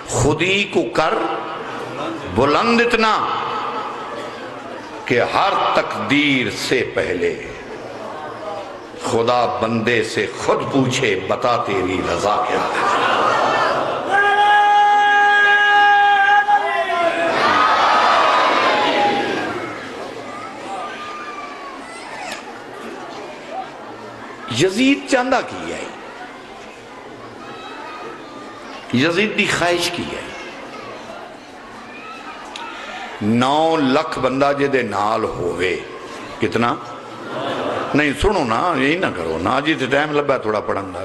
خودی کو کر بلند اتنا کہ ہر تقدیر سے پہلے خدا بندے سے خود پوچھے بتا تیری رضا کیا ہے۔ یزید چاندہ کی ہے، یزید دی خواہش کی ہے 9 لکھ بندہ جے دے نال ہوئے، کتنا؟ نہیں سنو نا، یہی نہ کرو نا جی، ٹائم لبا تھوڑا پڑھن دا،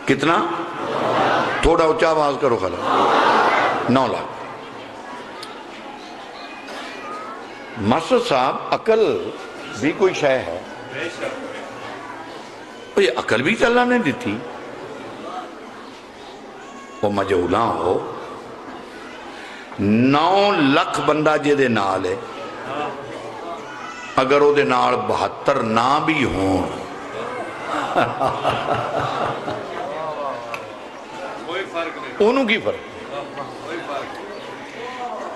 کتنا؟ تھوڑا اچھا آواز کرو خلا، 9 لاکھ۔ ماسٹر صاحب عقل بھی کوئی شے ہے، یہ عقل بھی تو اللہ نے دیتی، وہ مجہولاں ہو 9 لکھ بندہ جے دے نال ہے، اگر وہ دے نال 72 نہ بھی ہوں انہوں کی فرق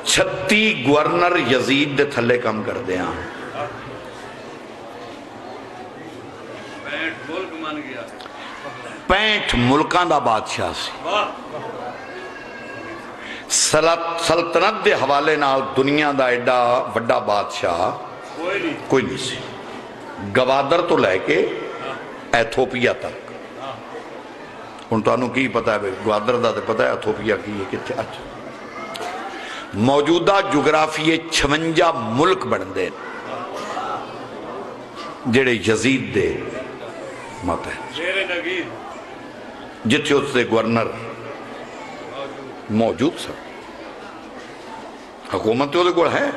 36 گورنر یزید دے تھلے کم کر دے ہیں، 65 ملکان دا بادشاہ سی، سلطنت دے حوالے نال دنیا دا ایڈا وڈا بادشاہ کوئی نہیں سی، گوادر تو لے کے ایتھوپیا تک۔ ان تو انہوں کی پتا ہے گوادر دا تے پتا ہے ایتھوپیا کی ہے کتنے؟ اچھا موجودہ جغرافیے 56 ملک بن دے جڑے یزید دے مت ہے، جتھے اس سے گورنر موجود سر، حکومت تو دے گوڑ ہے،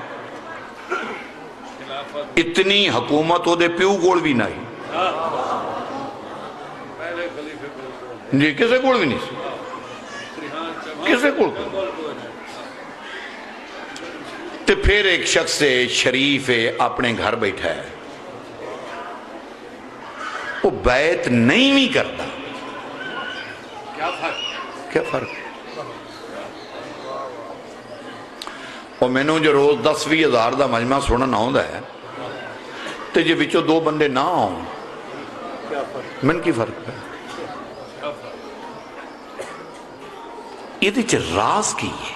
اتنی حکومت ہو دے پیو گوڑ بھی نہیں جی، کسے گوڑ بھی نہیں کسے گوڑ تے پھر ایک شخص سے شریف اپنے گھر بیٹھا ہے، وہ بیعت نہیں بھی کرتا، کیا فرق؟ اور میں نے جو روز 10-20 ہزار دا مجمع سونا نہ ہوندہ ہے تے جے بچو 2 بندے نہ ہوں من کی فرق ہے؟ یہ دیچے راز کی ہے،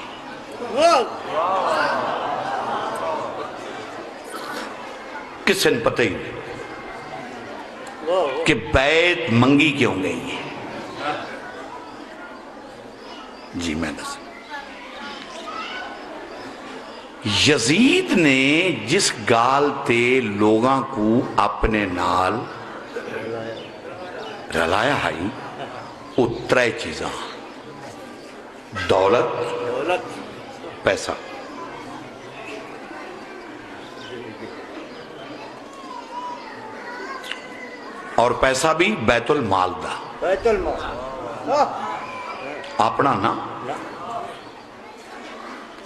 کس نے پتہ ہی نہیں کہ بیعت منگی کیوں گئی ہے؟ جی میں دس یزید نے جس گال تے لوگاں کو اپنے نال رلایا ہے وہ 3 چیزاں، دولت، پیسہ، اور پیسہ بھی بیت المال دا، بیت المال اپنا نا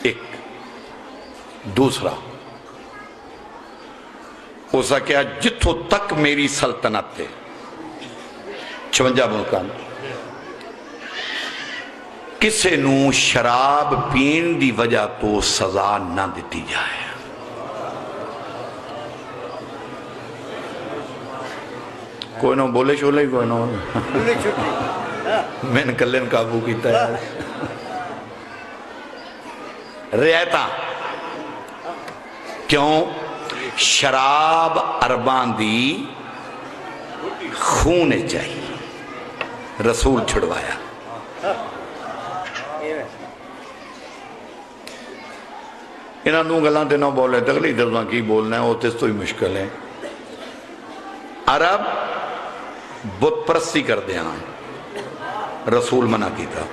ایک۔ دوسرا ہو سکیا جتھوں تک میری سلطنت تے 56 ملکان کسے نو شراب پین دی وجہ تو سزا نہ دیتی جائے، کوئی نو بولے شولے کوئی نو میں نے کلین قابو کیتا ہے رعایتاں، کیوں؟ شراب عربان دی خونے چاہیے، رسول چھڑوایا۔ انہاں نو گلاں تے نہ بولے تگلی درداں کی بولنا ہے، وہ تیس تو ہی مشکل ہے۔ عرب بت پرستی کر دے ہاں، رسول منع کی تھا،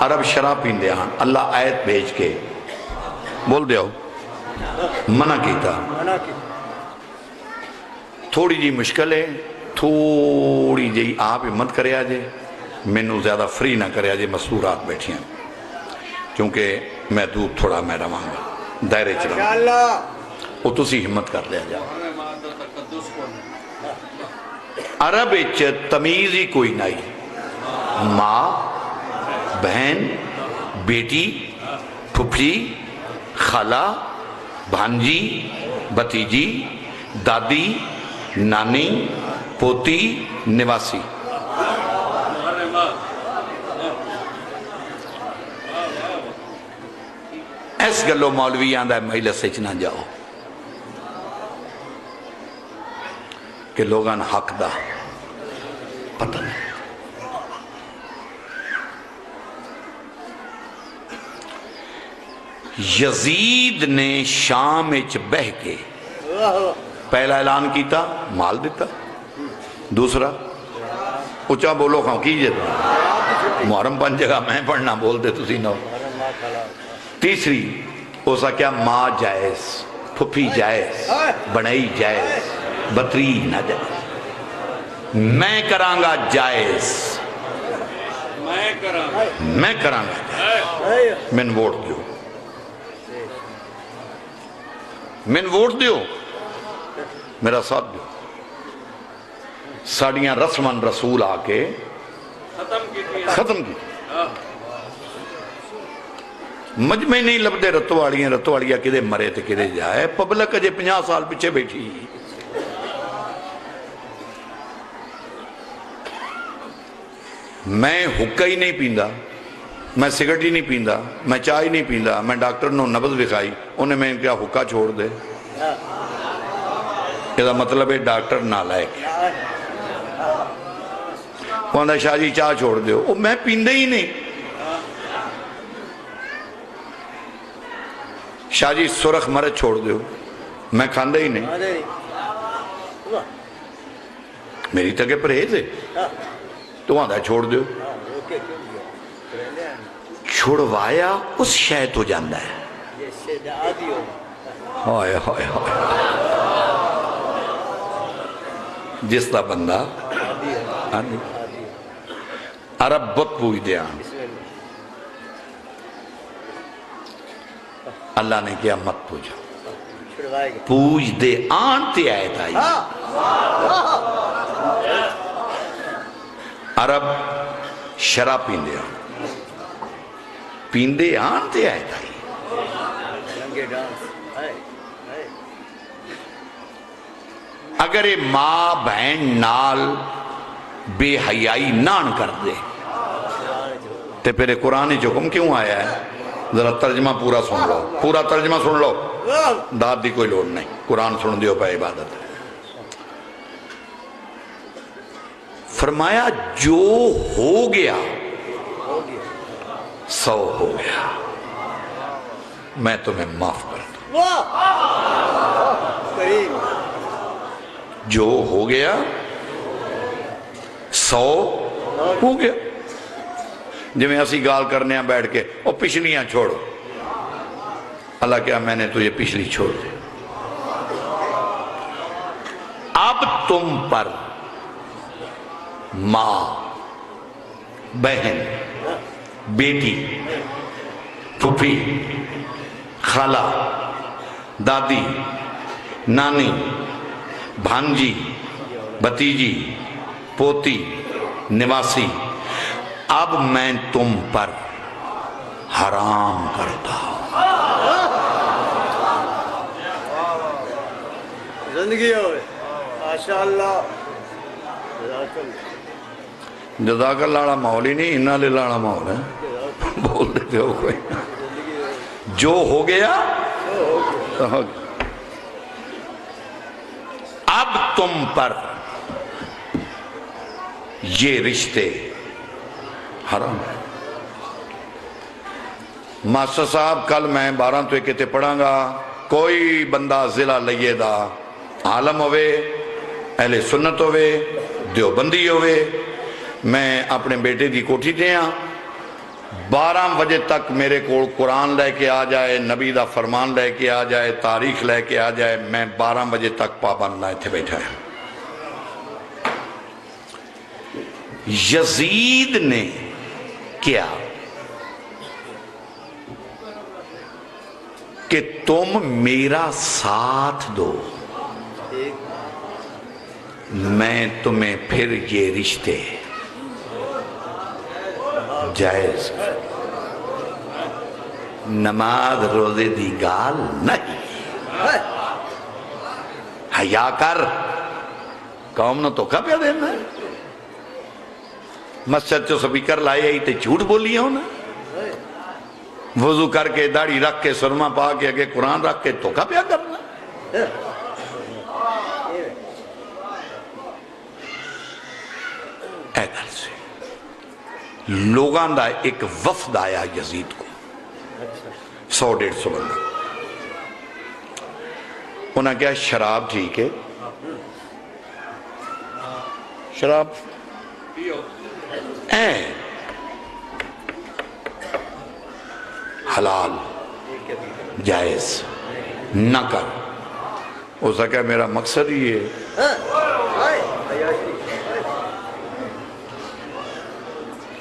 عرب شراب پین دے ہاں، اللہ آیت بھیج کے بول دے ہو منع کی تھا۔ تھوڑی جی مشکل ہے، تھوڑی جی آپ ہمت کرے آجے، میں نو زیادہ فری نہ کرے آجے، مستورات بیٹھی ہیں کیونکہ میں دودھ تھوڑا میں رواں گا دائرے چلاں، وہ تسی ہمت کر لیا جا۔ عرب اچھ تمیز ہی کوئی نہیں، ماں بہن، بیٹی، پھپھی، خالہ، بھانجی، بھتیجی، دادی، نانی، پوتی، نواسی۔ اس گلو مولوی آندا ہے مجلس وچ نہ جاؤ کہ لوگاں حق دا پتہ نہیں۔ یزید نے شام وچ بہ کے پہلا اعلان کیتا، مال دیتا۔ دوسرا اچھا بولو کھاؤ کیجئے محرم 5 جگہ میں پڑھنا بول دے تسی نو۔ تیسری اسا کیا ماں جائز، پھپھی جائز، بڑائی جائز، بطری نہ جائز، میں کرانگا جائز، میں کرانگا جائز، من ووٹ دیو، من ووٹ دیو، میرا ساتھ دیو۔ ساڑیاں رسمن رسول آ کے ختم کی۔ مجمع نہیں لبدے رتواڑیاں، رتواڑیاں کدے مرے تے کدے جائے، پبلک اجے 50 سال پیچھے بیٹھی۔ میں حکا ہی نہیں پیندا، میں سگریٹ ہی نہیں پیندا، میں چائے نہیں پیندا، میں ڈاکٹر نو نبض دکھائی، انہیں میں کیا حکا چھوڑ دے؟ یہ مطلب ہے ڈاکٹر نالائق ہے۔ کہندا شاہ جی چاہ چھوڑ دیو، او میں پیندے ہی نہیں۔ شاہ جی سرخ مرچ چھوڑ دیو، میں کھاندے ہی نہیں۔ میری تکے پرہیز ہے تو آدھا چھوڑ دیو۔ چھوڑوایا اس شاید ہو جاندہ ہے۔ ہائے ہائے ہائے، جس دا بندہ عرب بت پوچھ دیا، اللہ نے کیا مت پوچھا، پوچھ دے آنتے آئے تھا۔ عرب شراب پیندے پیندے آنتے آئے تھا۔ اگر ماں بہن نال بے حیائی نان کر دے تے پھر قرآن حکم کیوں آیا ہے؟ ذرا ترجمہ پورا سن لو، پورا ترجمہ سن لو، داد دی کوئی لوڑ نہیں، قرآن سن دیو پہ عبادت ہے۔ فرمایا جو ہو گیا 100 ہو گیا، میں تمہیں معاف کر دوں۔ جو ہو گیا 100 ہو گیا۔ جو میں اسی گال کرنے ہیں بیٹھ کے اور پچھلیاں چھوڑو، اللہ کیا میں نے تجھے پچھلی چھوڑ دی۔ اب تم پر ماں، بہن، بیٹی، پھپھی، خالہ، دادی، نانی، بھانجی، بھتیجی، پوتی، نواسی، اب میں تم پر حرام کرتا ہوں۔ زندگی ہوئے ماشاءاللہ، جزاک اللہ لاڑا ماحول ہی نہیں، انہا لے لاڑا ماحول ہے، بول دیتے ہو کوئی۔ جو ہو گیا تو ہو گیا۔ اب تم پر یہ رشتے حرام ہے۔ ماسٹر صاحب کل میں 12 تو ایک پڑھاں گا، کوئی بندہ ضلع لئیے دا عالم ہوئے، اہل سنت ہوئے، دیوبندی ہوئے، میں اپنے بیٹے دی کوٹھی دیا 12 بجے تک میرے کو قرآن لے کے آ جائے، نبی دا فرمان لے کے آ جائے، تاریخ لے کے آ جائے، میں 12 بجے تک پابند لائے تھے بیٹھا ہے۔ یزید نے کیا کہ تم میرا ساتھ دو، میں تمہیں پھر یہ رشتے جائز نماز روزے دی گال نہیں حیا کر قوم نو دھوکا پیا دینا مسجد چو سپیکر لائے ہی تے جھوٹ بولی ہونا وضو کر کے داڑھی رکھ کے سرما پا کے اگے قرآن رکھ کے دھوکا پیا کرنا اے گل سے لوگاں دا ایک وفد آیا یزید کو 100-150 بندہ انہاں کہا شراب ٹھیک ہے شراب حلال جائز نہ کر ہو سکا میرا مقصد ہی ہے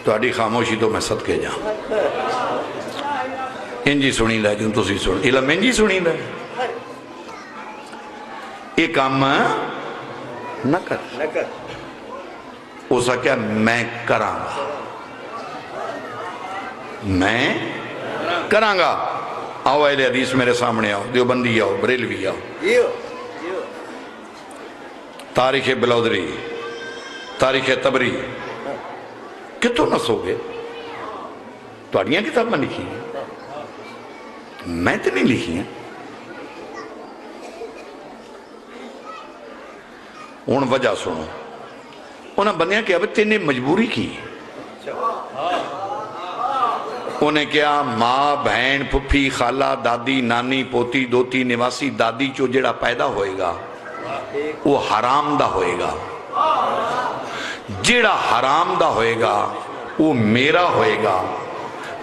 تہاڈی خاموشی تو میں صدقے جاؤں انجی سنی لے جن تسی سن علم انجی سنی لے ایک کام نہ کر ہو سکیا میں کراں گا میں کراں گا آؤ اہل حدیث میرے سامنے آؤ دیوبندی آؤ بریلوی آؤ تاریخ بلودری تاریخ تبری کتوں نسو گے تہاڈیاں کتاباں لکھی ہیں میں تو نہیں لکھی ہیں ہن وجہ سنو انہاں بنیا کہ اب تینے مجبوری کی انہیں کیا ماں بہن پھپھی خالہ دادی نانی پوتی دوتی نواسی دادی چو جڑا پیدا ہوئے گا وہ حرام دا ہوئے گا جڑا حرام دا ہوئے گا وہ میرا ہوئے گا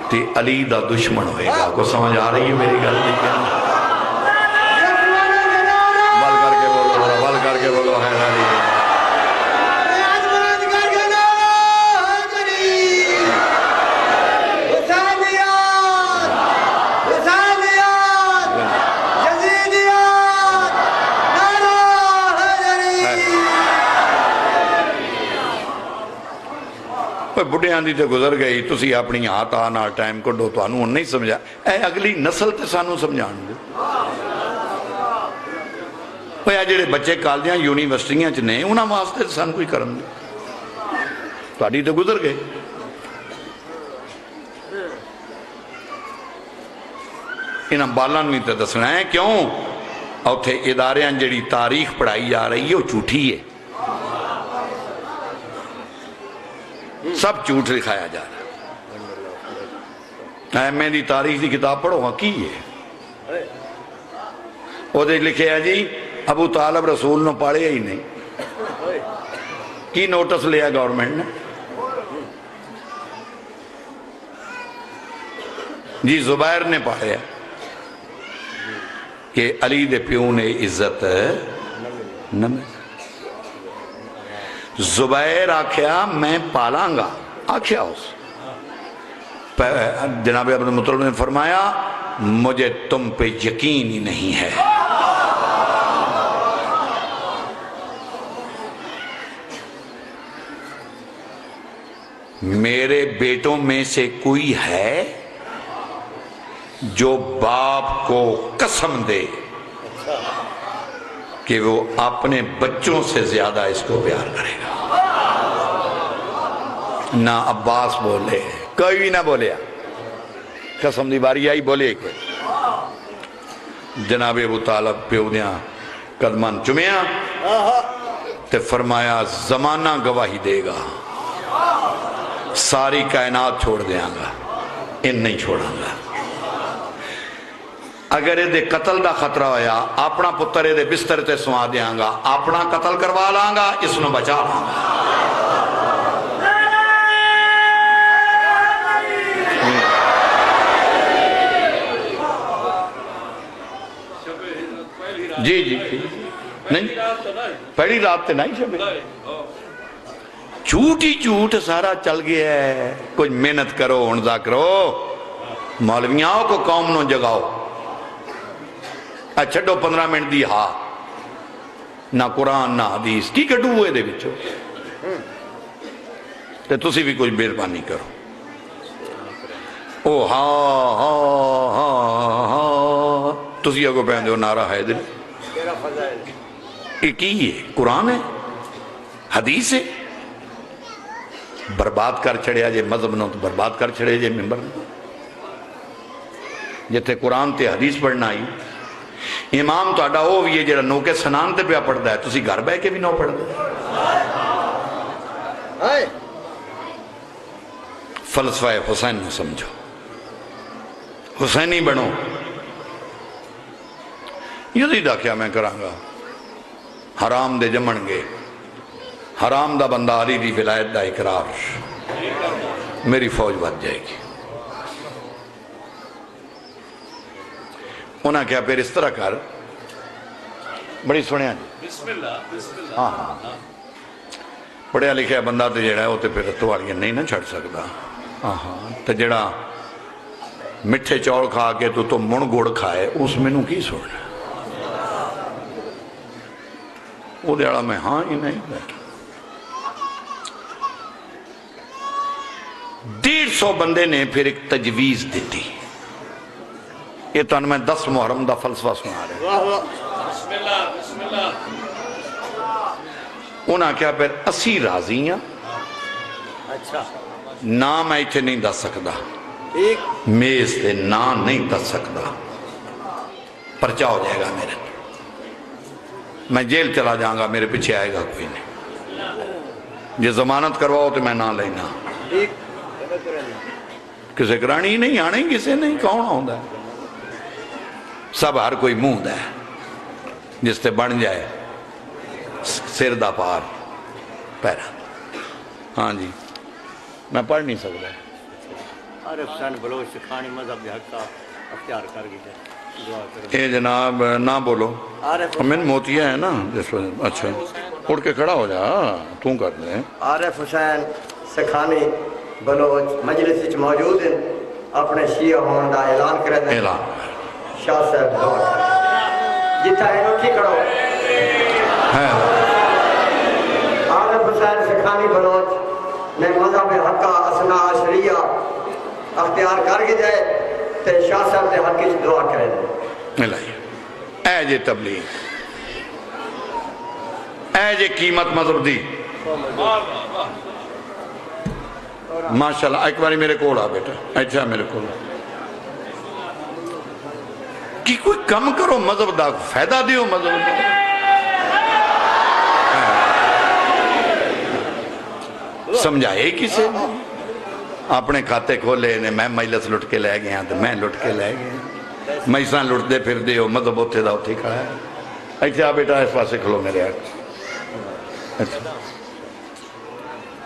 تے علی دا دشمن ہوئے گا کو سمجھ آ رہی ہے میری غلطی کیا بل کر کے بولو بل کر کے بولو ہے علی بڑھے آندھی تے گزر گئی تسی اپنی ہاتھ آنا ٹائم کو ڈو تو آنو نہیں سمجھا اے اگلی نسل تے سانو سمجھان دے وہ جڑے بچے کالجاں یونیورسٹیاں چ نے انہاں واسطے تے سانو کوئی کرن دے تہاڈی تے گزر گئے انہاں بالان نہیں تے دسنا ہے کیوں اوتھے اداریاں جڑی تاریخ پڑھائی جا رہی ہے وہ جھوٹی ہے سب جھوٹ لکھایا جا رہا ہے میں دی تاریخ دی کتاب پڑھو ہاں کی ہے وہ دے لکھے ہے جی ابو طالب رسول نے پڑھے ہی نہیں کی نوٹس لیا گورنمنٹ نے جی زبیر نے پڑھے کہ علی دے پیو نے عزت نہ ملی زبیر آکھیا میں پالاں گا آکھیا اس جناب عبد المطلب نے فرمایا مجھے تم پہ یقین ہی نہیں ہے میرے بیٹوں میں سے کوئی ہے جو باپ کو قسم دے کہ وہ اپنے بچوں سے زیادہ اس کو پیار کرے گا نہ عباس بولے کوئی بھی نہ بولے قسم دی باری آئی بولے کوئی جناب ابو طالب پیو دیاں قدمان چمیاں تے فرمایا زمانہ گواہی دے گا ساری کائنات چھوڑ دیاں گا ان نہیں چھوڑاں گا اگر یہ دے قتل دا خطرہ ہویا اپنا پتر یہ دے بستر تے سوا دیاں گا اپنا قتل کروا لاں گا اس نو بچا لاں گا جی جی نہیں پہلی رات تے نہیں شبے جھوٹ ہی جھوٹ سارا چل گیا ہے کچھ محنت کرو ہنزا کرو مولویاں کو قوم نو جگاؤ چھڑو 15 منٹ دی ہاں نہ قرآن نہ حدیث کی کٹو ہوئے دے بچو تے تسی بھی کچھ مہربانی کرو وہ ہاں تسی اگو پہن دو نعرہ ہے دل تیرا فضائل یہ کی ہے قرآن ہے حدیث ہے برباد کر چھڑیا جے مذہب نو تو برباد کر چھڑے جے ممبر نو جتے قرآن تے حدیث پڑھنا آئی امام تو اڈا ہو بھی ہے جڑا نو کے سنان تے پیا پڑھتا ہے تسی گھر بہ کے بھی نو پڑھ دے فلسفہ حسین نو سمجھو حسینی بنو یزیدہ کیا میں کرانگا حرام دے جمن گے حرام دا بندہ علی دی ولایت دا اقرار میری فوج بچ جائے گی انہاں کیا پھر اس طرح کر بڑی سنیا جی بسم اللہ ہاں ہاں پڑھیا لکھیا بندہ تے جڑا ہے وہ تے پھر تو والیاں نہیں نہ چھڑ سکتا ہاں ہاں تے جڑا مٹھے چوڑ کھا کے تو مڑ گڑ کھائے اس میں نو کی سوڑنا وہ دیڑا میں ہاں ہی نہیں بیٹھا 150 بندے نے پھر ایک تجویز دیتی یہ تو میں 10 محرم دا فلسفہ سنا رہے واہ واہ بسم اللہ بسم اللہ انہاں کیا پھر اسی راضی ہیں اچھا نام میں ایتھے نہیں دس سکدا ٹھیک میز تے نام نہیں دس سکدا پرچہ ہو جائے گا میرے میں جیل چلا جاؤں گا میرے پیچھے آئے گا کوئی نہیں یہ ضمانت کرواؤ تو میں نہ لینا ٹھیک کسے کرانی نہیں آنے کسے نہیں کون آؤں ہے سب ہر کوئی منہ ہے جس تے بن جائے سر دا پار پیرا ہاں جی میں پڑھ نہیں سکتا عارف حسین بلوچ سکھانی مذہب دے حق کا اختیار کر گئے دعا کرو اے جناب نہ بولو عارف میں موتیہ ہے نا جس وجہ اچھا اٹھ کے کھڑا ہو جا توں کر دیں عارف حسین سکھانی بلوچ مجلس وچ موجود ہیں اپنے شیعہ ہون دا اعلان کرے دیں اعلان شاہ صاحب دعا جتھا ہے اٹھی کھڑو ہے عارف حسین سکھانی بلوچ نے مذہب حق کا اسنا عشریہ اختیار کر کے جائے تے شاہ صاحب دے حق وچ دعا کرے دیں الہی اے جے تبلیغ اے جے قیمت مذہب دی ماشاءاللہ ایک باری میرے کول آ بیٹا اچھا میرے کول کی کوئی کم کرو مذہب دا فائدہ دیو مذہب دا سمجھائے کسے اپنے کھاتے کھولے نے میں مجلس لٹ کے لے گیا تو میں لٹ کے لے گیا میساں لٹ دے پھر دے ہو مذہب ہوتے دا ہوتے کھڑا ہے اچھا بیٹا اس پاسے کھلو میرے آگ اچھا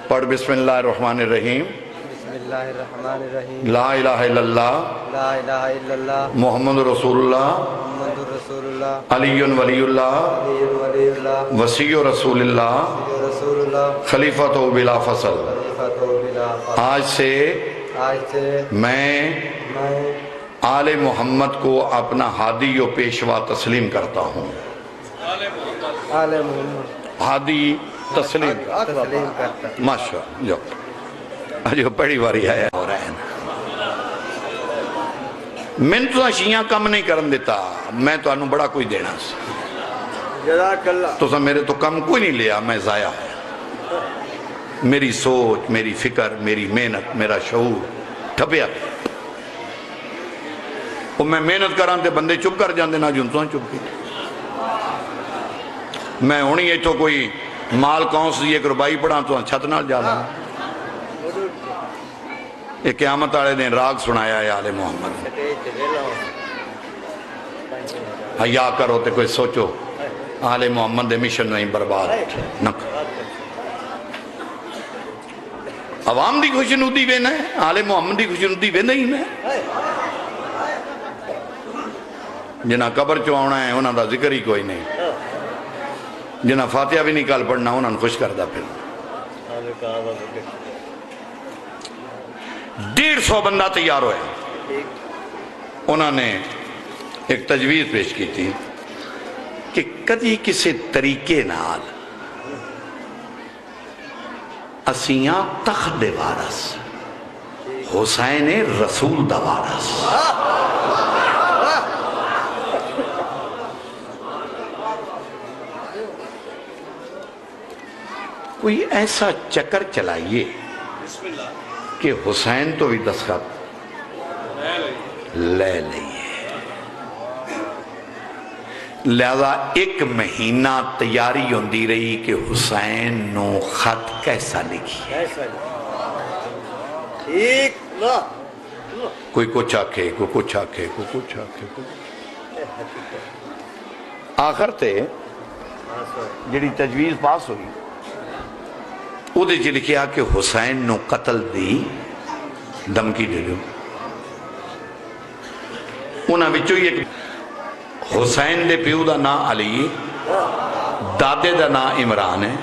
پڑھ بسم اللہ الرحمن الرحیم بسم اللہ الرحمن الرحیم لا الہ الا اللہ لا الہ الا اللہ محمد رسول اللہ محمد رسول اللہ علی ولی اللہ علی ولی اللہ وسیع رسول اللہ رسول اللہ خلیفۃ بلا فصل خلیفۃ بلا فخر آج سے آج سے میں میں آل محمد کو اپنا ہادی و پیشوا تسلیم کرتا ہوں آل محمد ہادی تسلیم تسلیم کرتا ماشاء جو جو پڑی واری آیا ہو رہا ہے میں تو شیعہ کم نہیں کرن دیتا میں تو انہوں بڑا کوئی دینا سی جزاک اللہ تو سب میرے تو کم کوئی نہیں لیا میں ضائع ہوں میری سوچ میری فکر میری محنت میرا شعور ٹھپیا وہ میں محنت کران تے بندے چپ کر جاندے نہ جنتوں چپ کی میں ہونی ہے تو کوئی مال کونس دیئے ایک ربائی پڑھا تو چھت نال جا لیں یہ قیامت آلے دن راگ سنایا ہے آل محمد حیا کرو تے کوئی سوچو آل محمد دے مشن نہیں برباد نہ عوام دی خوشنودی وینا ہے آل محمد دی خوشنودی وینا ہی میں جنہ قبر چواؤنا ہے انہاں دا ذکر ہی کوئی نہیں جنہ فاتحہ بھی نہیں کال پڑھنا انہاں خوش کردہ پھر 150 بندہ تیار ہوئے انہوں نے ایک تجویز پیش کی تھی کہ کدی کسی طریقے نال اسیاں تخت دے وارث حسین رسول دا وارث. کوئی ایسا چکر چلائیے بسم اللہ. کہ حسین تو بھی دستخط لے لئیے. لہذا ایک مہینہ تیاری ہوندی رہی کہ حسین نو خط کیسا لکھی. ٹھیک لا کوئی کچھ آکھے کوئی کچھ آکھے کوئی کچھ آکھے آخر تے جڑی تجویز پاس ہوئی او دے چ لکھیا کہ حسین نو قتل دی دھمکی دے دیو. انہاں وچوں ایک حسین دے پیو دا نام علی، دادے دا نام عمران ہے.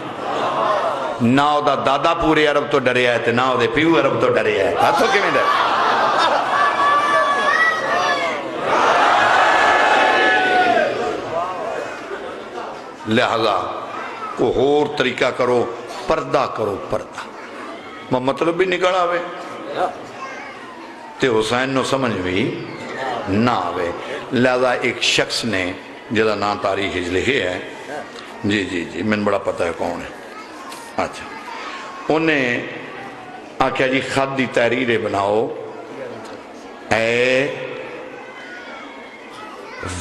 نہ او دا دادا پورے عرب تو ڈریا ہے تے نہ او دے پیو عرب تو ڈریا ہے. ہاتھوں کیویں ڈر. لہذا کو اور طریقہ کرو، پردہ کرو پردہ. وہ مطلب بھی نکل آوے تے حسین نو سمجھ بھی نہ آوے. لہذا ایک شخص نے جدا نام تاریخ لکھے ہے، جی میں بڑا پتہ ہے کون ہے. اچھا انہیں آکھیا جی خط دی تحریر بناؤ. اے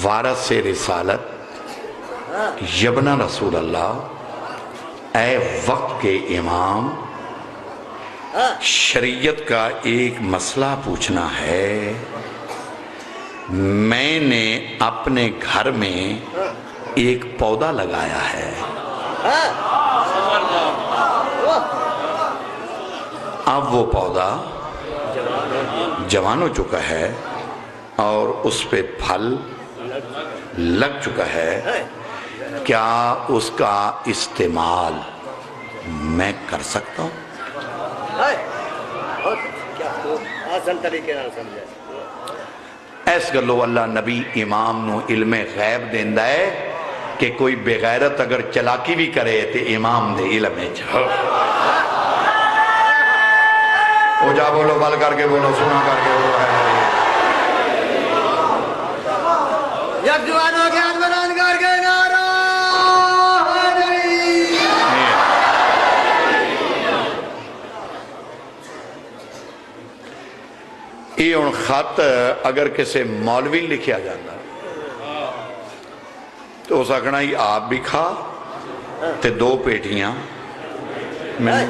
وارث رسالت یبن رسول اللہ، اے وقت کے امام، شریعت کا ایک مسئلہ پوچھنا ہے. میں نے اپنے گھر میں ایک پودا لگایا ہے. اب وہ پودا جوان ہو چکا ہے اور اس پہ پھل لگ چکا ہے. کیا اس کا استعمال میں کر سکتا ہوں؟ آسان طریقے نہ سمجھے. ایس گلو اللہ نبی امام نو علم غیب دیندہ ہے کہ کوئی بغیرت اگر چلاکی بھی کرے تے امام دے علم جاؤ. او جا بولو بل کر کے بولو سنا کر کے بولو ہے. یک جوانوں کے ہاتھ بلند کر کے نعرہ حیدری. یہ ان خط اگر کسے مولوی لکھیا جاتا تو اس آکھنا ہی آپ بھی کھا تے 2 پیٹیاں میں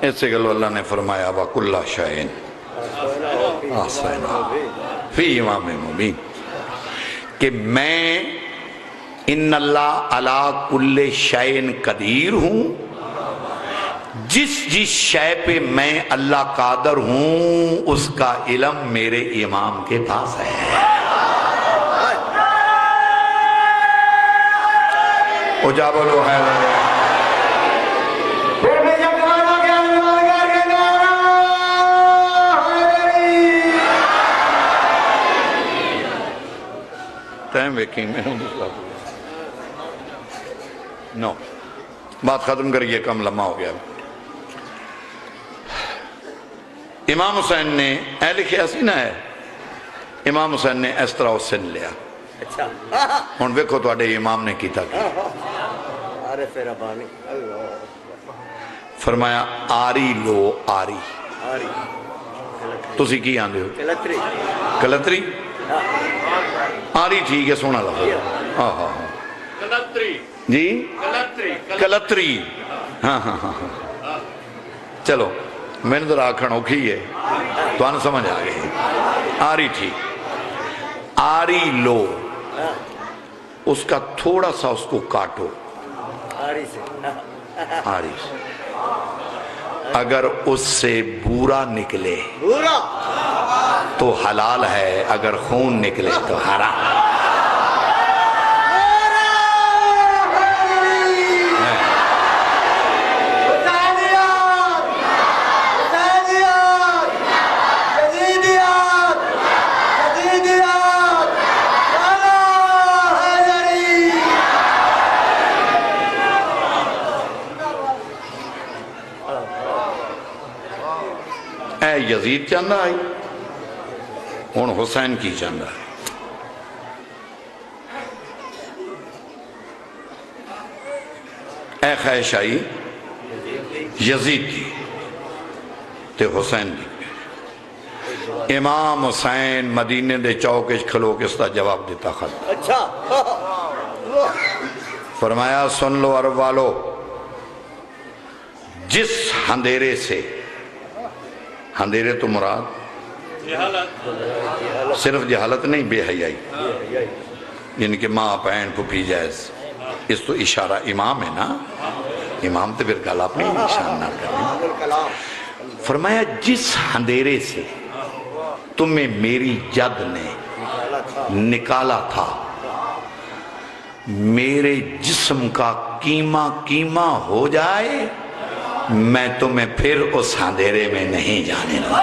ایسے گلو اللہ نے فرمایا وَكُلَّ شَيْءٍ أَحْصَيْنَاهُ فِي إِمَامٍ مُبِينٍ کہ میں ان اللہ علی کل شیء قدیر ہوں. جس شے پہ میں اللہ قادر ہوں اس کا علم میرے امام کے پاس ہے. او جا بولو ہے ٹائم ویکنگ میں نو بات ختم کریے، کم لمحہ ہو گیا. امام حسین نے اے لکھیا سی نہ ہے، امام حسین نے اس طرح سن لیا. ہن ویکھو تواڈے امام نے کیتا کی. فرمایا آری لو آری. تسی کی آندے ہو؟ کلتری. آری ٹھیک ہے، سونا لفظ. ہاں ہاں ہاں کلتری جی کلتری. ہاں چلو میں نے ذرا آکھن اوکھی ہے تو آن سمجھ آگئے. آری ٹھیک. آری لو اس کا تھوڑا سا اس کو کاٹو. آری سے اگر اس سے بورا نکلے تو حلال ہے، اگر خون نکلے تو حرام. فرمایا یزید چاہتا آئی ہوں حسین کی چاہتا ہے اے خواہش آئی یزید کی تے حسین دی امام حسین مدینے دے چوکش کھلو کے اس کا جواب دیتا خط اچھا فرمایا سن لو عرب والو جس اندھیرے سے اندھیرے تو مراد جہالت صرف جہالت نہیں بے حیائی یعنی کہ ماں پہن پھپھی جائز اس تو اشارہ امام ہے نا امام تو پھر گل اپنی نشان نہ کریں فرمایا جس اندھیرے سے تمہیں میری جد نے نکالا تھا میرے جسم کا کیما ہو جائے میں تمہیں پھر اس اندھیرے میں نہیں جانے دوں